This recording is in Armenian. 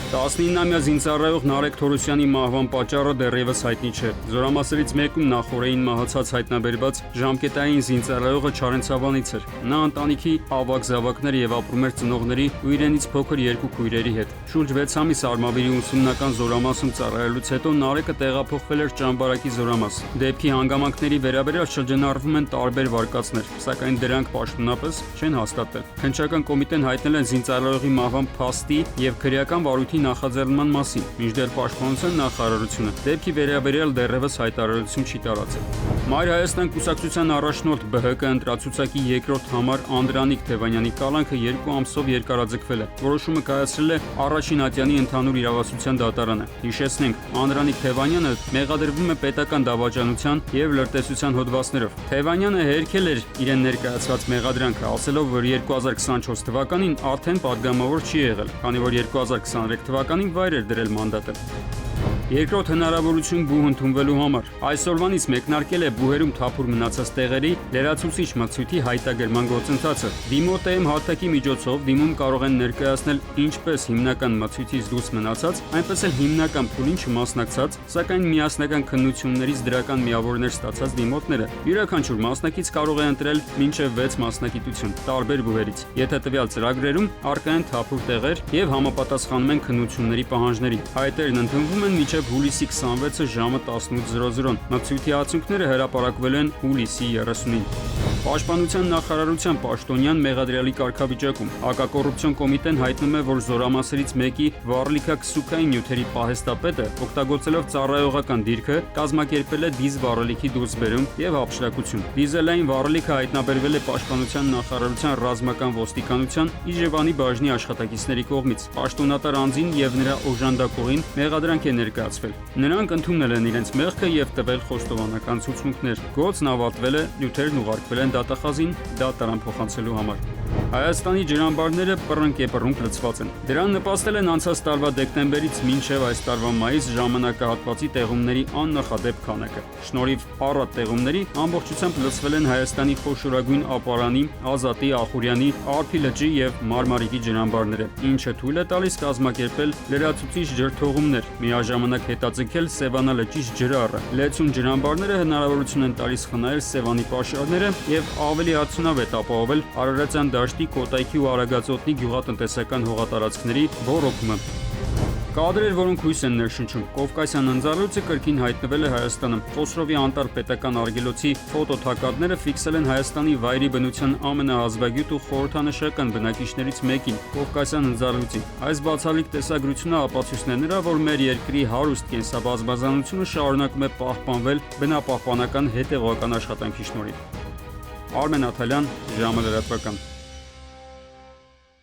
19-ամյա զինծառայող Նարեկ Թորոսյանի մահվան պատճառը դեռևս հայտնի չէ։ Զորամասերից մեկում նախօրեին մահացած հայտնաբերված ժամկետային զինծառայողը Չարենցավանից էր։ Նա ընտանիքի ավագ զավակներ եւ ապրում էր ծնողների ու իրենից փոքր երկու քույրերի հետ։ Շուրջ 6 ամիս Արմավիրի ուսումնական զորամասում ծառայելուց հետո Նարեկը տեղափոխվել էր Ճամբարակի զորամաս։ Դեպքի հանգամանքների վերաբերյալ շրջանառվում են տարբեր վարկածներ, սակայն դրանք պաշտոնապես չեն հաստատվել։ Քննչական կոմիտեն հայտնել է զինծառայողի մահվան փաստի եւ քրեական վարույթի նախաձեռնման մասին, մինչդեռ Պաշտպանության նախարարությունը դեպքի վերաբերյալ դեռևս հայտարարություն չի տարածել։ Մայր Հայաստան կուսակցության առաջնորդ ԲՀԿ ընտրացուցակի երկրորդ համար Անդրանիկ Թևանյանի կալանքը 2 ամսով երկարաձգվել է։ Որոշումը կայացրել է առաջին ատյանի ընդհանուր իրավասության դատարանը։ Հիշեցնենք, Անդրանիկ Թևանյանը մեղադրվում է պետական դավաճանության եւ լրտեսության հոդվածներով։ Թևանյանը հերքել էր իրեն ներկայացված մեղադրանքը, ասելով, որ 2024 թվականին արդեն падգամավոր չի եղել, քանի որ 2023 թվականին վայր էր դրել մանդատը։ Երկրորդ հնարավորություն բուհ ընդունվելու համար այսօրվանից մեկնարկել է բուհերում թափուր մնացած տեղերի լրացուցիչ մրցույթի հայտագրման գործընթացը։ Դիմոտեմ հարթակի միջոցով դիմում կարող են ներկայացնել ինչպես հիմնական մրցույթից դուրս մնացած, այնպես էլ հիմնական փուլին չմասնակցած, սակայն միասնական քննություններից դրական միավորներ ստացած դիմոտները։ Յուրաքանչյուր մասնակից կարող է ընտրել մինչև 6 մասնագիտություն տարբեր բուհերից, եթե տվյալ ծրագրերում առկա են թափուր տեղեր եւ համապատասխանում են քննությունների պահանջներին։ Հայտերն ընդունվում են մինչև հուլիսի 26-ը ժամը 18:00-ն։ Մրցույթի արդյունքները հրապարակվել են հուլիսի 30-ին։ Պաշտպանության նախարարության պաշտոնյան մեղադրյալի կարգավիճակում հակակոռուպցիոն կոմիտեն հայտնում է, որ զորամասերից մեկի վառելիքաքսուկային նյութերի պահեստապետը օգտագործելով ծառայողական դիրքը կազմակերպել է դիզ վառելիքի դուրսբերում եւ ապշրակություն։ Դիզելային վառելիքը հայտնաբերվել է Պաշտպանության նախարարության ռազմական ոստիկանության Իժևանի բաժնի աշխատակիցների կողմից։ Պաշտոնատար անձին եւ նրա օժանդակողին մեղադրանք է ներկայացվել։ Նրանք ընդունել են իրենց մեղքը եւ տվել խոստովանական ցուցմունքներ։ Գործն ավարտվել է, նյութերն ուղարկվել են դատախազին դատարան փոխանցելու համար։ Հայաստանի ջրամբարները պռնկեպռունկ լցված են։ Դրան նպաստել են անցած տարվա դեկտեմբերից մինչև այս տարվա մայիս ժամանակահատվածի տեղումների աննախադեպ քանակը։ Շնորհիվ առատ տեղումների ամբողջությամբ լցվել են Հայաստանի խոշորագույն ապարանի, Ազատի, Ախուրյանի, Արփի լճի եւ Մարմարիկի ջրամբարները, ինչը թույլ է տալիս կազմակերպել լրացուցիչ ջրթողումներ, միաժամանակ հետաձգել Սևանա լճի ջրառը։ Լեցուն ջրամբարները հնարավորություն են տալիս խնայել Սևանի պաշարները եւ ավելի արդյունավետ ապահովել Արարատյան դաշտի, Կոտայքի ու Արագածոտնի գյուղատնտեսական հողատարածքների ոռոգումը։ Կադրեր, որոնք հույս են ներշնչում։ Կովկասյան ընձառյուծը կրկին հայտնվել է Հայաստանում։ Խոսրովի անտառ պետական արգելոցի ֆոտոթակարդները ֆիքսել են Հայաստանի վայրի բնության ամենահազվագյուտ ու խորհրդանշական բնակիչներից մեկին՝ Կովկասյան ընձառյուծին։ Այս բացառիկ տեսագրությունը ապացույցն է նրա, որ մեր երկրի հարուստ կենսաբազմազանությունը շարունակում է պահպանվել բնապահպանական հետևողական աշխատանքի շնորհիվ։ Արմեն Աթալյան, ժամը լրատվական։